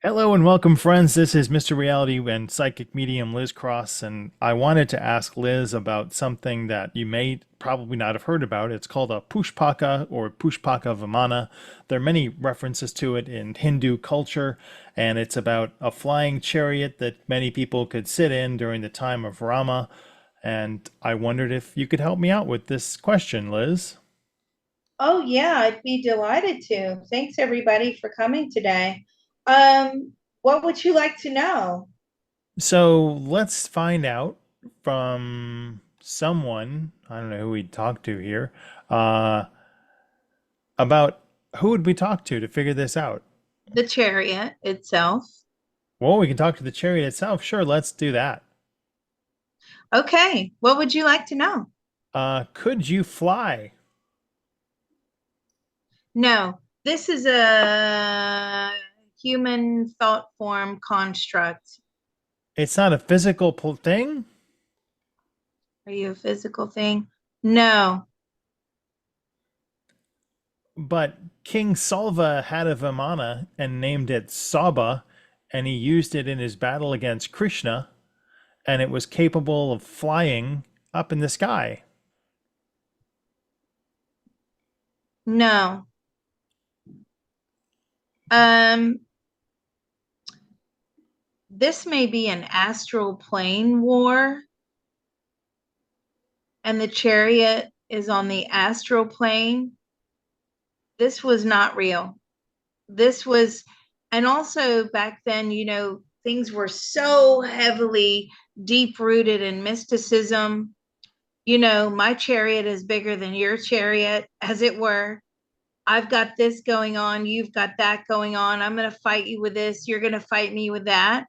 Hello and welcome, friends. This is Mr. Reality and Psychic Medium Liz Cross, and I wanted to ask Liz about something that you may probably not have heard about. It's called a Pushpaka or Pushpaka Vimana. There are many references to it in Hindu culture, and it's about a flying chariot that many people could sit in during the time of Rama. And I wondered if you could help me out with this question, Liz. Oh, yeah, I'd be delighted to. Thanks, everybody, for coming today. What would you like to know? So let's find out from someone, I don't know who we'd talk to here, uh, about who would we talk to figure this out? The chariot itself. Well, we can talk to the chariot itself. Sure, let's do that. Okay, what would you like to know? Could you fly? No, this is a human thought form construct. It's not a physical thing, Are you a physical thing? No, but King Salva had a Vimana and named it Saba, and he used it in his battle against Krishna, and it was capable of flying up in the sky. no. Um, this may be an astral plane war, and the chariot is on the astral plane. This was not real. This was, and also back then, things were so heavily deep rooted in mysticism. My chariot is bigger than your chariot, as it were. I've got this going on. You've got that going on. I'm going to fight you with this. You're going to fight me with that.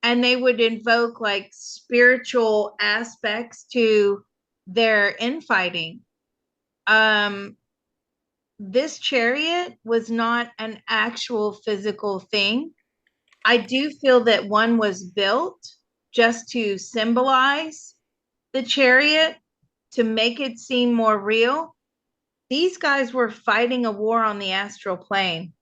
And they would invoke like spiritual aspects to their infighting. Um, this chariot was not an actual physical thing. I do feel that one was built just to symbolize the chariot to make it seem more real. These guys were fighting a war on the astral plane.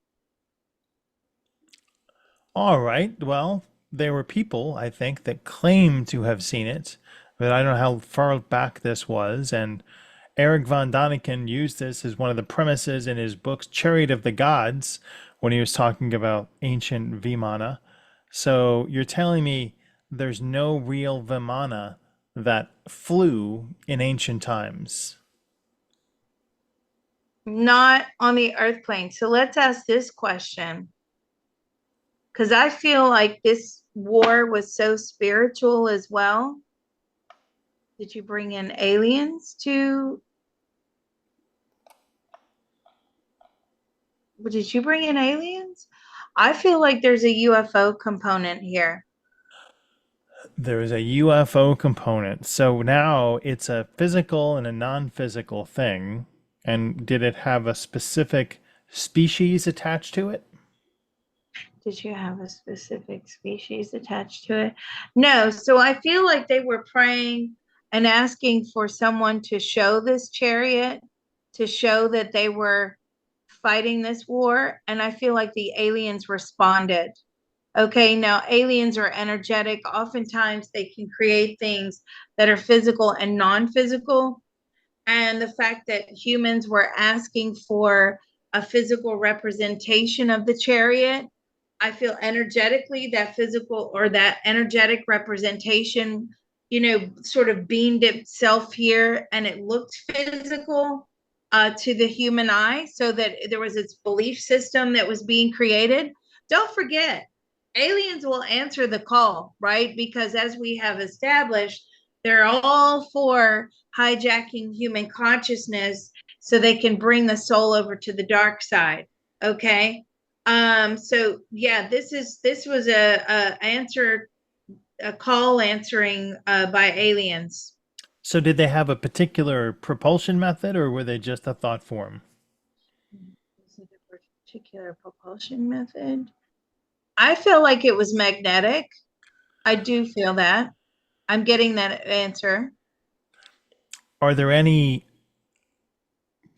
All right. Well, there were people, I think, that claim to have seen it, but I don't know how far back this was. And Eric von Daniken used this as one of the premises in his books, Chariot of the Gods, when he was talking about ancient Vimana. So you're telling me there's no real Vimana that flew in ancient times? Not on the earth plane. So let's ask this question, because I feel like this war was so spiritual as well. Did you bring in aliens to? Did you bring in aliens? I feel like there's a UFO component here. There is a UFO component. So now it's a physical and a non-physical thing. And did it have a specific species attached to it? Did you have a specific species attached to it? No. So I feel like they were praying and asking for someone to show this chariot, to show that they were fighting this war. And I feel like the aliens responded. Okay, now aliens are energetic. Oftentimes they can create things that are physical and non physical. And the fact that humans were asking for a physical representation of the chariot, I feel energetically that physical or that energetic representation, sort of beamed itself here and it looked physical to the human eye, so that there was this belief system that was being created. Don't forget, aliens will answer the call, right? Because as we have established, they're all for hijacking human consciousness so they can bring the soul over to the dark side. Okay. So yeah, this was a answer, a call answering by aliens. So did they have a particular propulsion method or were they just a thought form? Is it a particular propulsion method? I feel like it was magnetic. I do feel that. I'm getting that answer. Are there any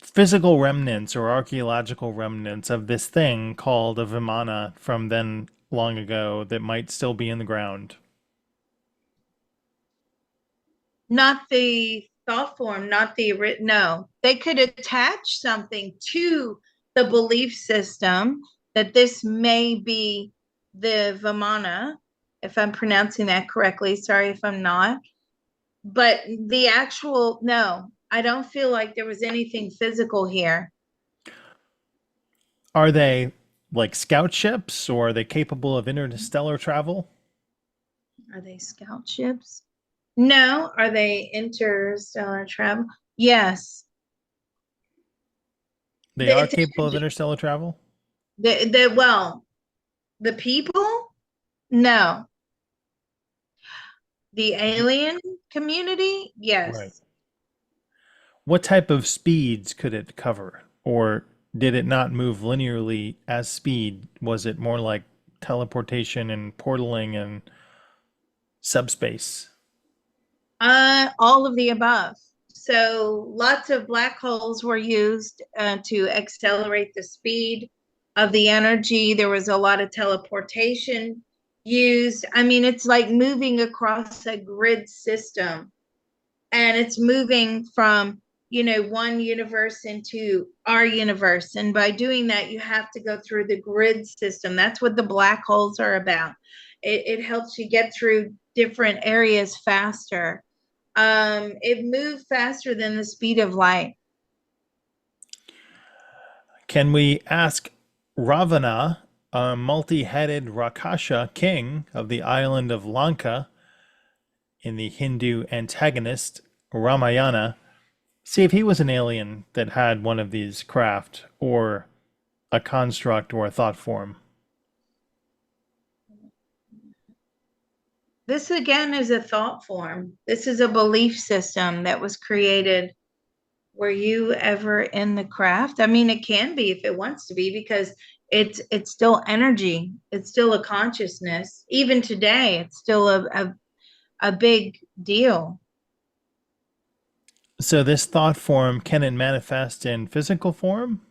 physical remnants or archaeological remnants of this thing called a Vimana from then long ago that might still be in the ground. Not the thought form, not the written. No, they could attach something to the belief system that this may be the Vimana, if I'm pronouncing that correctly. Sorry if I'm not. But the actual, no, I don't feel like there was anything physical here. Are they like scout ships or are they capable of interstellar travel? Are they scout ships? No. Are they interstellar travel? Yes. They are The, capable of interstellar travel? well, the people? No. The alien community? Right. Yes. What type of speeds could it cover? Or did it not move linearly as speed? Was it more like teleportation and portaling and subspace? All of the above. So lots of black holes were used to accelerate the speed of the energy. There was a lot of teleportation used. I mean, it's like moving across a grid system, and it's moving from, one universe into our universe. And by doing that, you have to go through the grid system. That's what the black holes are about. It helps you get through different areas faster. It moved faster than the speed of light. Can we ask Ravana, a multi headed Rakasha king of the island of Lanka in the Hindu antagonist Ramayana, see if he was an alien that had one of these craft or a construct or a thought form? This again is a thought form. This is a belief system that was created. Were you ever in the craft? I mean, it can be if it wants to be, because it's still energy. It's still a consciousness. Even today, it's still a big deal. So, this thought form, can it manifest in physical form?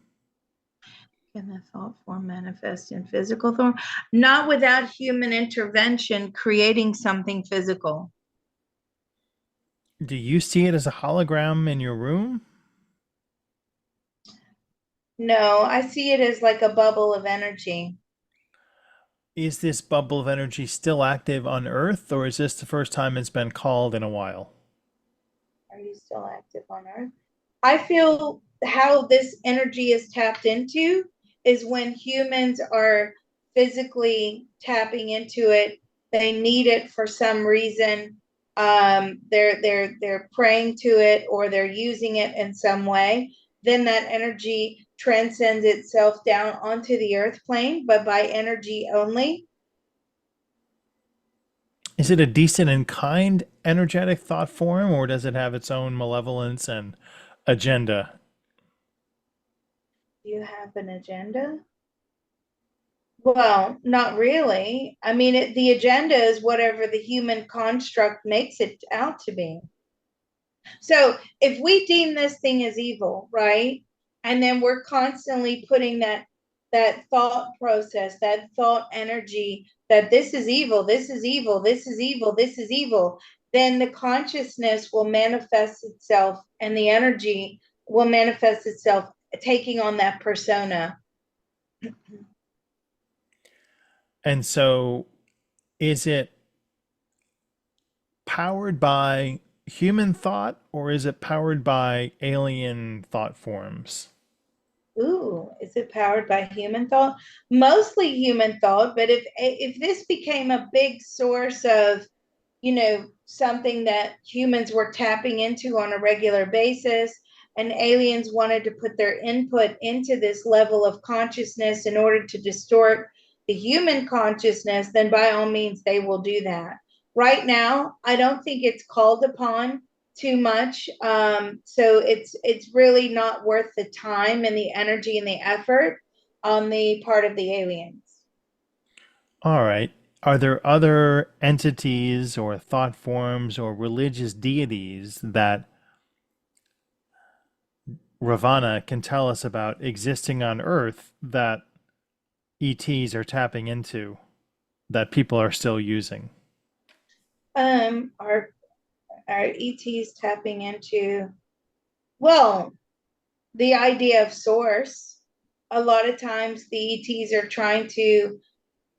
Can the thought form manifest in physical form? Not without human intervention, creating something physical. Do you see it as a hologram in your room? No, I see it as like a bubble of energy. Is this bubble of energy still active on Earth, or is this the first time it's been called in a while? Are you still active on Earth? I feel how this energy is tapped into is when humans are physically tapping into it. They need it for some reason. They're praying to it, or they're using it in some way. Then that energy transcends itself down onto the earth plane, but by energy only. Is it a decent and kind energetic thought form, or does it have its own malevolence and agenda? Do you have an agenda? Well, not really. I mean, the agenda is whatever the human construct makes it out to be. So if we deem this thing as evil, right? And then we're constantly putting that thought process, that thought energy, that this is evil, this is evil, this is evil, this is evil, then the consciousness will manifest itself, and the energy will manifest itself taking on that persona. And so, is it powered by human thought, or is it powered by alien thought forms? Ooh, is it powered by human thought? Mostly human thought, but if this became a big source of, something that humans were tapping into on a regular basis, and aliens wanted to put their input into this level of consciousness in order to distort the human consciousness, then by all means they will do that. Right now, I don't think it's called upon too much. So it's really not worth the time and the energy and the effort on the part of the aliens. All right. Are there other entities or thought forms or religious deities that Ravana can tell us about existing on Earth that ETs are tapping into that people are still using? Um, our our ETs tapping into, well, the idea of source. A lot of times the ETs are trying to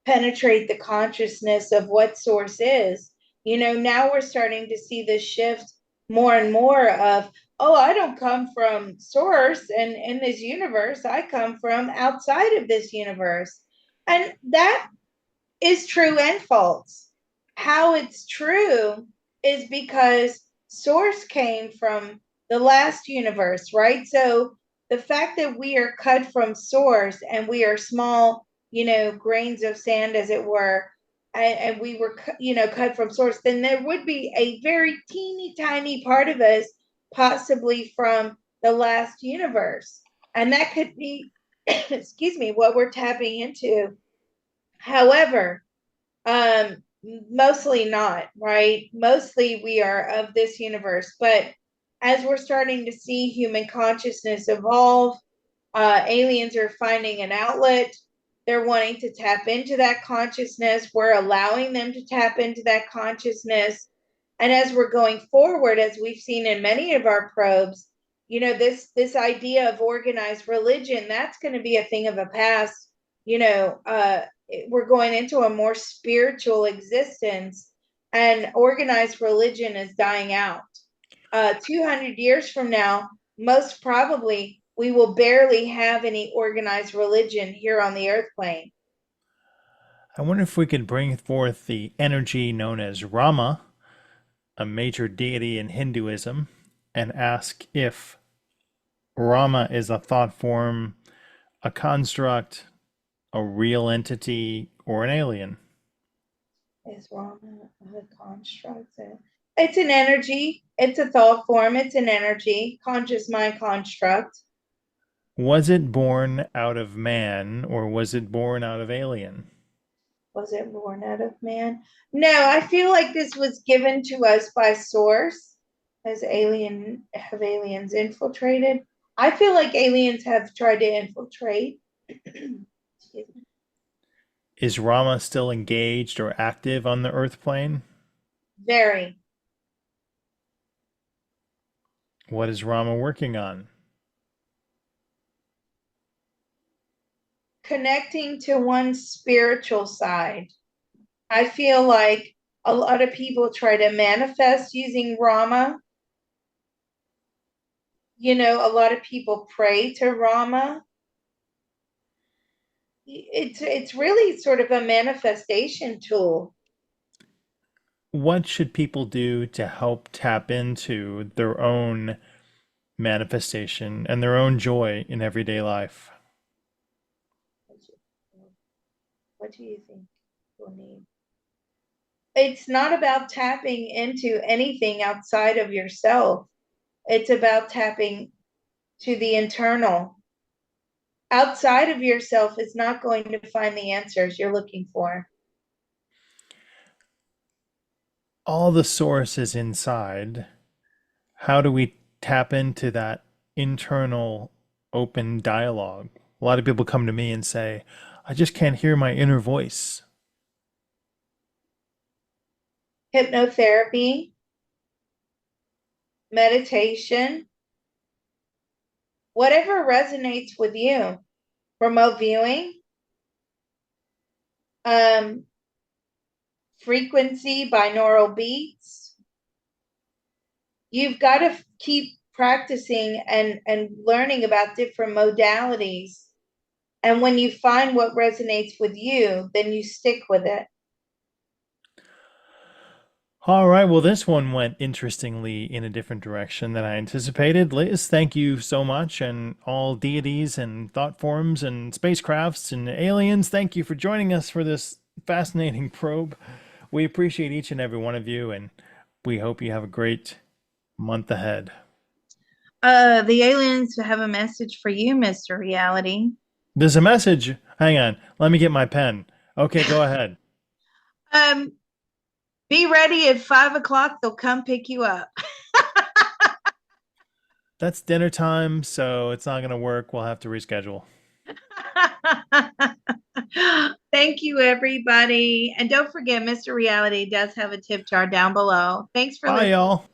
penetrate the consciousness of what source is. Now we're starting to see this shift more and more of, oh, I don't come from source and in this universe. I come from outside of this universe. And that is true and false. How it's true is because source came from the last universe, right? So the fact that we are cut from source and we are small, grains of sand, as it were, and we were, cut from source, then there would be a very teeny tiny part of us, possibly from the last universe. And that could be, excuse me, what we're tapping into. However, um, mostly not, right? Mostly we are of this universe, but as we're starting to see human consciousness evolve, aliens are finding an outlet. They're wanting to tap into that consciousness. We're allowing them to tap into that consciousness. And as we're going forward, as we've seen in many of our probes, this idea of organized religion, that's going to be a thing of the past. We're going into a more spiritual existence, and organized religion is dying out. 200 years from now, most probably we will barely have any organized religion here on the earth plane. I wonder if we could bring forth the energy known as Rama, a major deity in Hinduism, and ask if Rama is a thought form, a construct, a real entity, or an alien. Is Rama a construct? It's an energy, it's a thought form, it's an energy, conscious mind construct. Was it born out of man or was it born out of alien? Was it born out of man? No, I feel like this was given to us by source. Have aliens infiltrated? I feel like aliens have tried to infiltrate. Excuse me. Is Rama still engaged or active on the Earth plane? Very. What is Rama working on? Connecting to one's spiritual side. I feel like a lot of people try to manifest using Rama. A lot of people pray to Rama. It's really sort of a manifestation tool. What should people do to help tap into their own manifestation and their own joy in everyday life? What do you think we'll need? It's not about tapping into anything outside of yourself. It's about tapping to the internal. Outside of yourself is not going to find the answers you're looking for. All the source is inside. How do we tap into that internal open dialogue? A lot of people come to me and say, I just can't hear my inner voice. Hypnotherapy, meditation, whatever resonates with you. Remote viewing, um, frequency, binaural beats. You've got to keep practicing and learning about different modalities. And when you find what resonates with you, then you stick with it. All right, well, this one went interestingly in a different direction than I anticipated. Liz, thank you so much. And all deities and thought forms and spacecrafts and aliens, thank you for joining us for this fascinating probe. We appreciate each and every one of you, and we hope you have a great month ahead. The aliens have a message for you, Mr. Reality. There's a message. Hang on, let me get my pen. Okay, go ahead. Um, be ready at 5 o'clock. They'll come pick you up. that's dinner time, so it's not going to work. We'll have to reschedule. Thank you, everybody. And don't forget, Mr. Reality does have a tip jar down below. Thanks for Bye, listening. y'all.